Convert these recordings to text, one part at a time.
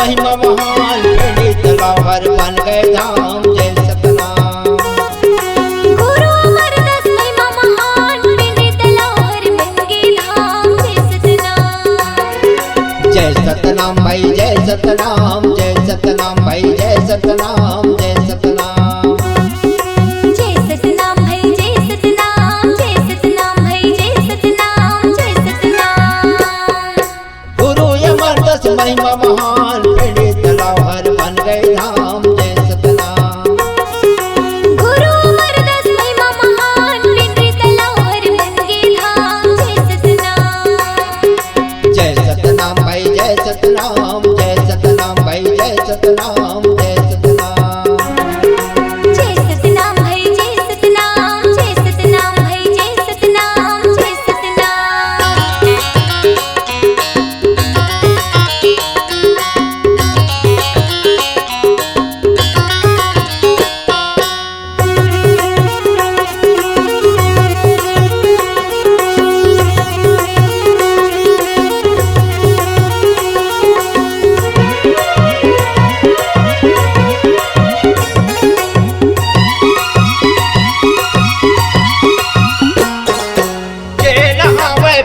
महिमा महान पिंडी तलाव हर बन गए धाम जय सतनाम। गुरु अमरदास महिमा महान पिंडी तलाव हर बन गए धाम जय सतनाम। जय सतनाम भाई जय सतनाम, जय सतनाम भाई जय सतनाम, जय सतनाम। जय सतनाम भाई जय सतनाम, जय सतनाम भाई जय सतनाम, जय सतनाम। गुरु अमरदास महिमा महान पिंडी तलाव हर बन गए धाम जय सतनाम। गुरु अमरदास महिमा महान पिंडी तलाव हर बन गए धाम जय सतनाम। जय सतनाम भाई जय सतनाम, जय सतनाम भाई जय सतनाम, जय सतनाम। जय सतनाम भाई जय सतनाम, जय सतनाम भाई जय सतनाम, जय सतनाम।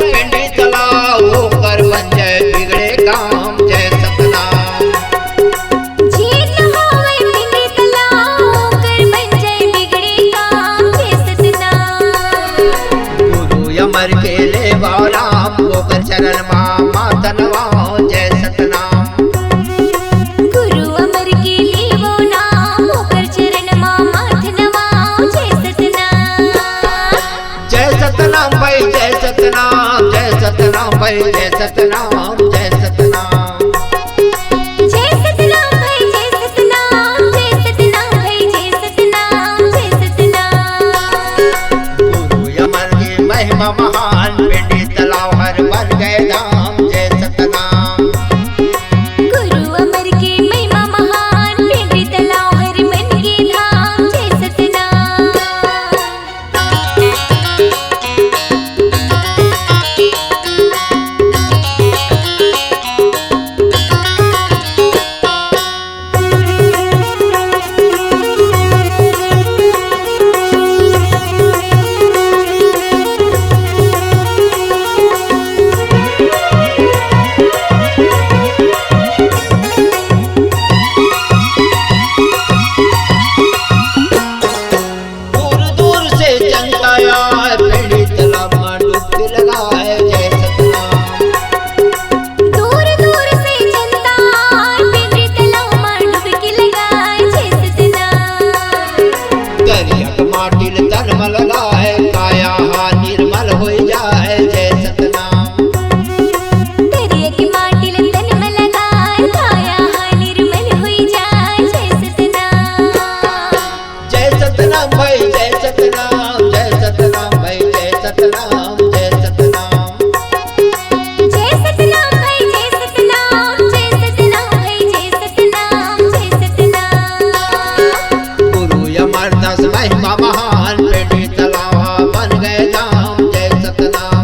पिंडी तलाव होकर बन जाए बिगड़े काम जय सतनाम। झील नहावे पिंडी तलाव होकर बन जाए बिगड़े काम जय सतनाम। गुरु अमर के ले राम होकर चरण माता नवाओ जय सतनाम। गुरु अमर के लिए वो नाम होकर चरण माथ नवाओ जय सतनाम। जय सतनाम भाई जय सतनाम, जय सतनाम भाई जय सतनाम, जय सतनाम। जय सतनाम भाई जय सतनाम, जय सतनाम भाई जय सतनाम, जय सतनाम। गुरु अमर की महिमा महान पिंडी तलाव हर बन गए धाम जय सतनाम। गुरु अमर की महिमा महान पिंडी तलाव हर बन गए धाम जय सतनाम। दूर दूर से जनता आए पिंडी तलाव में डुबकी लगाए जय सतनाम। दूर दूर से जनता पिंडी तलाव में डुबकी लगाए जय सतनाम। दरिया माटी तन में लगाए काया निर्मल हो जाए जय सतनाम। दरिया की माटी तन में लगाए काया निर्मल हुई जाए जय सतनाम। जय सतनाम भाई जय सतनाम, जय सतनाम भाई जय सतनाम, जय सतनाम। जय सतनाम भाई जय सतनाम, जय सतनाम भाई जय सतनाम, जय सतनाम। गुरु अमरदास महिमा महान पिंडी तलाव बन गए धाम जय सतनाम।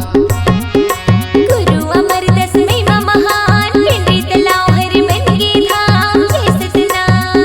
गुरु अमरदास महिमा महान पिंडी तलाव हर बन गए धाम जय सतनाम।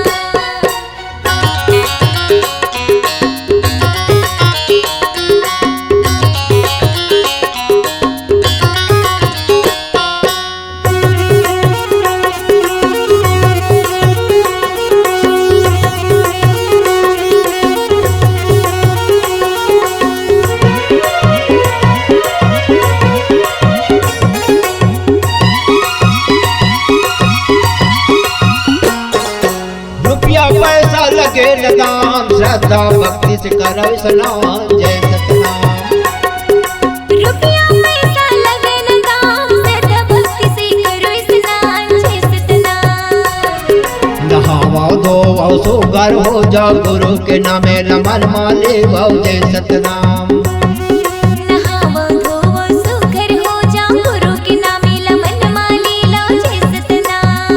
रुपया पैसा लगे न दाम श्रद्धा भक्ति से करो स्नान जय सतनाम। रुपया पैसा लगे न दाम श्रद्धा भक्ति से करो स्नान जय सतनाम। नहाओ धोओ सुगर हो जाओ गुरु के नामे रमन माले जय सतनाम। नहावो धोवो सुघर हो जाओ गुरु के नामे लमन माली लो जय सतनाम।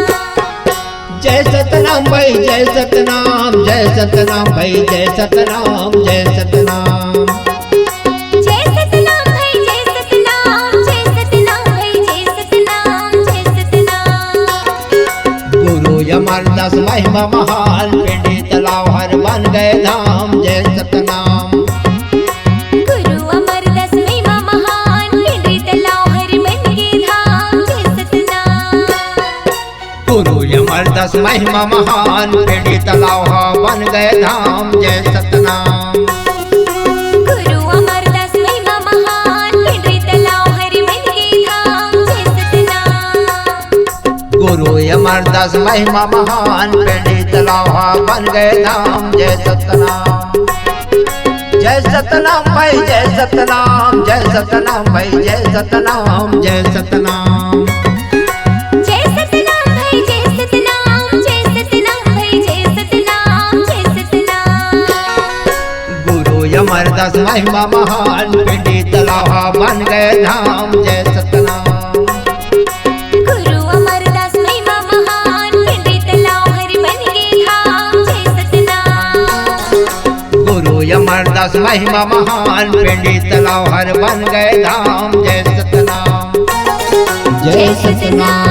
जय सतनाम भाई जय सतनाम, जय सतनाम भाई जय सतनाम, जय सतनाम। जय सतनाम भाई जय सतनाम, जय सतनाम भाई जय सतनाम, जय सतनाम। अमरदास महिमा महान, पिंडी तालाब हर बन गए धाम, जय सतनाम। गुरु अमरदास महिमा महान, पिंडी तालाब हर बन गए धाम, जय सतनाम। गुरु अमरदास महिमा महान, पिंडी तालाब बन गए धाम, जय सतनाम। गुरु अमरदास महिमा महान, पिंडी तालाब हर बन गए धाम, जय सतनाम। गुरु अमरदास महिमा महान, पिंडी तालाब बन गए धाम, जय सतनाम। जय सतनाम भाई जय सतनाम, जय सतनाम भाई जय सतनाम, जय सतनाम। जय सतनाम भाई जय सतनाम, जय सतनाम भाई जय सतनाम, जय सतनाम। गुरु अमरदास महिमा महान, पिंडी तालाब बन गए धाम, जय सतनाम। गुरु अमरदास महिमा महान, पिंडी तालाब हर बन गए धाम, जय सतनाम। गुरु अमरदास महिमा महान, पिंडी तालाब हर बन गए धाम, जय सतनाम। जय सतनाम।